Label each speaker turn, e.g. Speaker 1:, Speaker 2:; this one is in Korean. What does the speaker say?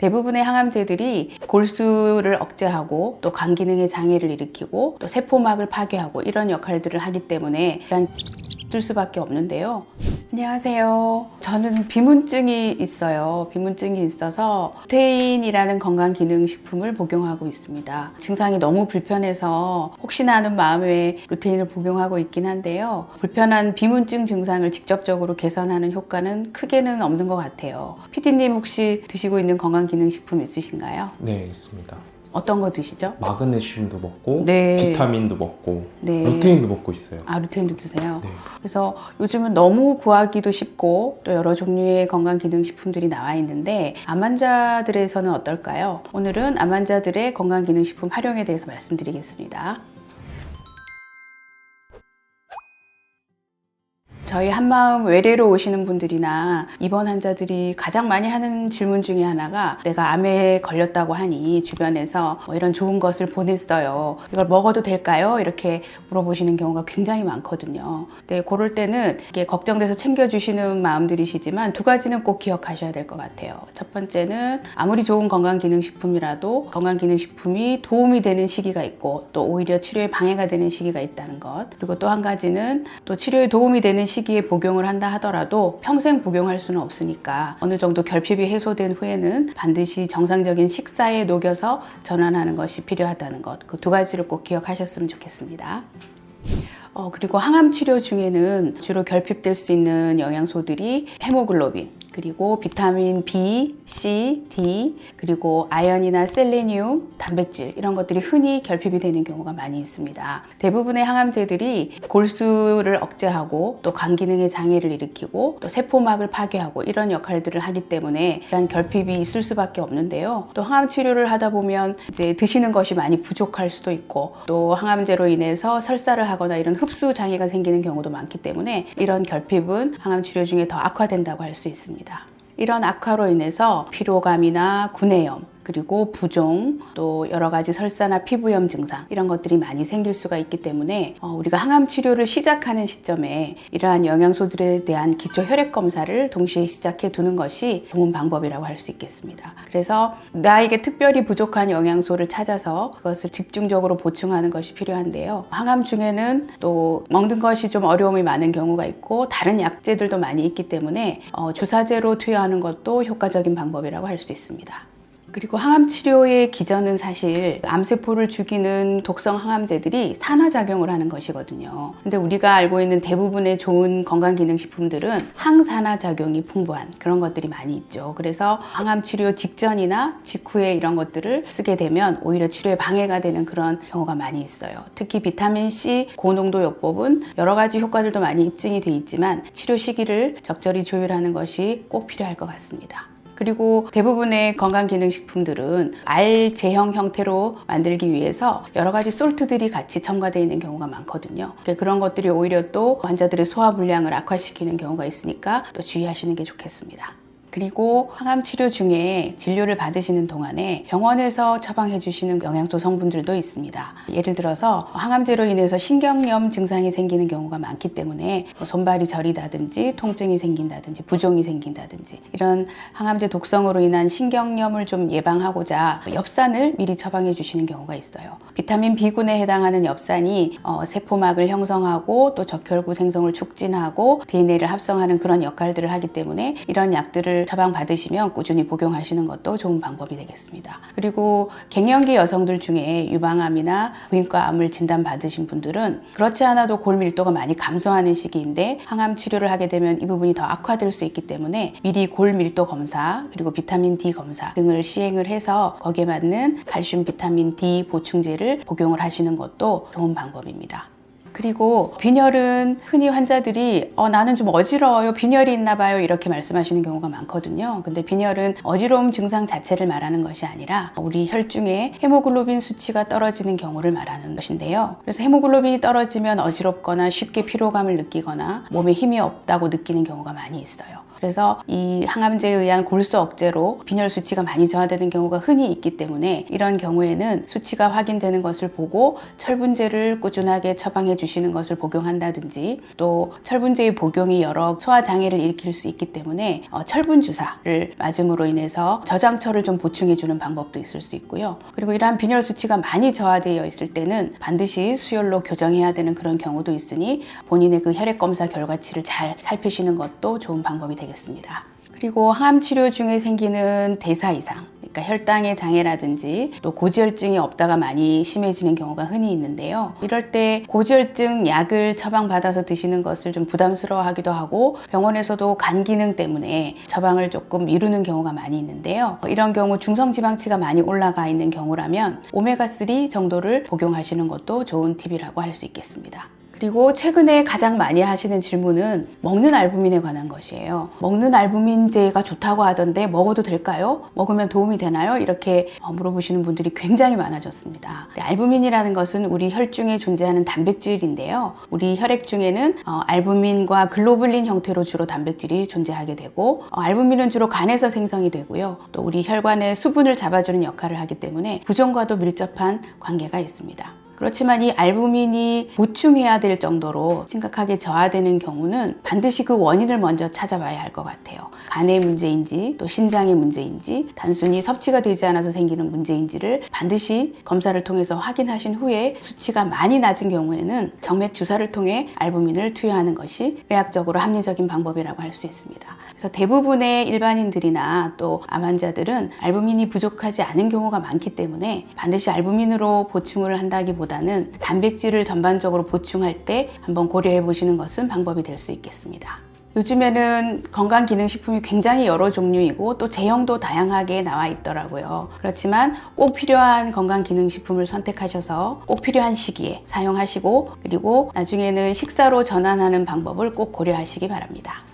Speaker 1: 대부분의 항암제들이 골수를 억제하고 또 간 기능의 장애를 일으키고 또 세포막을 파괴하고 이런 역할들을 하기 때문에 쓸 수밖에 없는데요. 안녕하세요. 저는 비문증이 있어요. 비문증이 있어서 루테인이라는 건강기능식품을 복용하고 있습니다. 증상이 너무 불편해서 혹시나 하는 마음에 루테인을 복용하고 있긴 한데요. 불편한 비문증 증상을 직접적으로 개선하는 효과는 크게는 없는 것 같아요. PD님 혹시 드시고 있는 건강기능식품 있으신가요?
Speaker 2: 네, 있습니다.
Speaker 1: 어떤 거 드시죠?
Speaker 2: 마그네슘도 먹고
Speaker 1: 네.
Speaker 2: 비타민도 먹고
Speaker 1: 네.
Speaker 2: 루테인도 먹고 있어요.
Speaker 1: 아, 루테인도 드세요?
Speaker 2: 네.
Speaker 1: 그래서 요즘은 너무 구하기도 쉽고 또 여러 종류의 건강기능식품들이 나와 있는데 암 환자들에서는 어떨까요? 오늘은 암 환자들의 건강기능식품 활용에 대해서 말씀드리겠습니다. 저희 한마음 외래로 오시는 분들이나 입원 환자들이 가장 많이 하는 질문 중에 하나가 내가 암에 걸렸다고 하니 주변에서 이런 좋은 것을 보냈어요. 이걸 먹어도 될까요? 이렇게 물어보시는 경우가 굉장히 많거든요. 근데 그럴 때는 이게 걱정돼서 챙겨주시는 마음들이시지만 두 가지는 꼭 기억하셔야 될 것 같아요. 첫 번째는 아무리 좋은 건강기능식품이라도 건강기능식품이 도움이 되는 시기가 있고 또 오히려 치료에 방해가 되는 시기가 있다는 것. 그리고 또 한 가지는 또 치료에 도움이 되는 시기에 복용을 한다 하더라도 평생 복용할 수는 없으니까 어느 정도 결핍이 해소된 후에는 반드시 정상적인 식사에 녹여서 전환하는 것이 필요하다는 것. 그 두 가지를 꼭 기억하셨으면 좋겠습니다. 그리고 항암 치료 중에는 주로 결핍될 수 있는 영양소들이 헤모글로빈, 그리고 비타민 B, C, D, 그리고 아연이나 셀레니움, 단백질 이런 것들이 흔히 결핍이 되는 경우가 많이 있습니다. 대부분의 항암제들이 골수를 억제하고 또 간 기능의 장애를 일으키고 또 세포막을 파괴하고 이런 역할들을 하기 때문에 이런 결핍이 있을 수밖에 없는데요. 또 항암 치료를 하다 보면 이제 드시는 것이 많이 부족할 수도 있고 또 항암제로 인해서 설사를 하거나 이런 흡수 장애가 생기는 경우도 많기 때문에 이런 결핍은 항암 치료 중에 더 악화된다고 할 수 있습니다. 이런 악화로 인해서 피로감이나 구내염, 그리고 부종, 또 여러 가지 설사나 피부염 증상 이런 것들이 많이 생길 수가 있기 때문에 우리가 항암 치료를 시작하는 시점에 이러한 영양소들에 대한 기초 혈액 검사를 동시에 시작해 두는 것이 좋은 방법이라고 할 수 있겠습니다. 그래서 나에게 특별히 부족한 영양소를 찾아서 그것을 집중적으로 보충하는 것이 필요한데요. 항암 중에는 또 먹는 것이 좀 어려움이 많은 경우가 있고 다른 약제들도 많이 있기 때문에 주사제로 투여하는 것도 효과적인 방법이라고 할 수 있습니다. 그리고 항암 치료의 기전은 사실 암세포를 죽이는 독성 항암제들이 산화작용을 하는 것이거든요. 근데 우리가 알고 있는 대부분의 좋은 건강기능식품들은 항산화작용이 풍부한 그런 것들이 많이 있죠. 그래서 항암 치료 직전이나 직후에 이런 것들을 쓰게 되면 오히려 치료에 방해가 되는 그런 경우가 많이 있어요. 특히 비타민C 고농도 요법은 여러 가지 효과들도 많이 입증이 돼 있지만 치료 시기를 적절히 조율하는 것이 꼭 필요할 것 같습니다. 그리고 대부분의 건강기능식품들은 알 제형 형태로 만들기 위해서 여러 가지 솔트들이 같이 첨가되어 있는 경우가 많거든요. 그런 것들이 오히려 또 환자들의 소화 불량을 악화시키는 경우가 있으니까 또 주의하시는 게 좋겠습니다. 그리고 항암 치료 중에 진료를 받으시는 동안에 병원에서 처방해 주시는 영양소 성분들도 있습니다. 예를 들어서 항암제로 인해서 신경염 증상이 생기는 경우가 많기 때문에 손발이 저리다든지 통증이 생긴다든지 부종이 생긴다든지 이런 항암제 독성으로 인한 신경염을 좀 예방하고자 엽산을 미리 처방해 주시는 경우가 있어요. 비타민 B군에 해당하는 엽산이 세포막을 형성하고 또 적혈구 생성을 촉진하고 DNA를 합성하는 그런 역할들을 하기 때문에 이런 약들을 처방받으시면 꾸준히 복용하시는 것도 좋은 방법이 되겠습니다. 그리고 갱년기 여성들 중에 유방암이나 부인과암을 진단받으신 분들은 그렇지 않아도 골 밀도가 많이 감소하는 시기인데 항암 치료를 하게 되면 이 부분이 더 악화될 수 있기 때문에 미리 골 밀도 검사 그리고 비타민 D 검사 등을 시행을 해서 거기에 맞는 칼슘 비타민 D 보충제를 복용을 하시는 것도 좋은 방법입니다. 그리고 빈혈은 흔히 환자들이 나는 좀 어지러워요, 빈혈이 있나 봐요 이렇게 말씀하시는 경우가 많거든요. 근데 빈혈은 어지러움 증상 자체를 말하는 것이 아니라 우리 혈중에 헤모글로빈 수치가 떨어지는 경우를 말하는 것인데요. 그래서 헤모글로빈이 떨어지면 어지럽거나 쉽게 피로감을 느끼거나 몸에 힘이 없다고 느끼는 경우가 많이 있어요. 그래서 이 항암제에 의한 골수 억제로 빈혈 수치가 많이 저하되는 경우가 흔히 있기 때문에 이런 경우에는 수치가 확인되는 것을 보고 철분제를 꾸준하게 처방해 주시는 것을 복용한다든지, 또 철분제의 복용이 여러 소화 장애를 일으킬 수 있기 때문에 철분 주사를 맞음으로 인해서 저장철을 좀 보충해 주는 방법도 있을 수 있고요. 그리고 이러한 빈혈 수치가 많이 저하되어 있을 때는 반드시 수혈로 교정해야 되는 그런 경우도 있으니 본인의 그 혈액 검사 결과치를 잘 살피시는 것도 좋은 방법이 되겠습니다. 그리고 항암 치료 중에 생기는 대사 이상, 그러니까 혈당의 장애라든지 또 고지혈증이 없다가 많이 심해지는 경우가 흔히 있는데요. 이럴 때 고지혈증 약을 처방받아서 드시는 것을 좀 부담스러워하기도 하고 병원에서도 간 기능 때문에 처방을 조금 미루는 경우가 많이 있는데요. 이런 경우 중성지방치가 많이 올라가 있는 경우라면 오메가3 정도를 복용하시는 것도 좋은 팁이라고 할 수 있겠습니다. 그리고 최근에 가장 많이 하시는 질문은 먹는 알부민에 관한 것이에요. 먹는 알부민제가 좋다고 하던데 먹어도 될까요? 먹으면 도움이 되나요? 이렇게 물어보시는 분들이 굉장히 많아졌습니다. 알부민이라는 것은 우리 혈중에 존재하는 단백질인데요. 우리 혈액 중에는 알부민과 글로불린 형태로 주로 단백질이 존재하게 되고, 알부민은 주로 간에서 생성이 되고요. 또 우리 혈관의 수분을 잡아주는 역할을 하기 때문에 부종과도 밀접한 관계가 있습니다. 그렇지만 이 알부민이 보충해야 될 정도로 심각하게 저하되는 경우는 반드시 그 원인을 먼저 찾아봐야 할 것 같아요. 간의 문제인지 또 신장의 문제인지 단순히 섭취가 되지 않아서 생기는 문제인지를 반드시 검사를 통해서 확인하신 후에 수치가 많이 낮은 경우에는 정맥 주사를 통해 알부민을 투여하는 것이 의학적으로 합리적인 방법이라고 할 수 있습니다. 그래서 대부분의 일반인들이나 또 암 환자들은 알부민이 부족하지 않은 경우가 많기 때문에 반드시 알부민으로 보충을 한다기보다는 단백질을 전반적으로 보충할 때 한번 고려해 보시는 것은 방법이 될 수 있겠습니다. 요즘에는 건강기능식품이 굉장히 여러 종류이고 또 제형도 다양하게 나와 있더라고요. 그렇지만 꼭 필요한 건강기능식품을 선택하셔서 꼭 필요한 시기에 사용하시고, 그리고 나중에는 식사로 전환하는 방법을 꼭 고려하시기 바랍니다.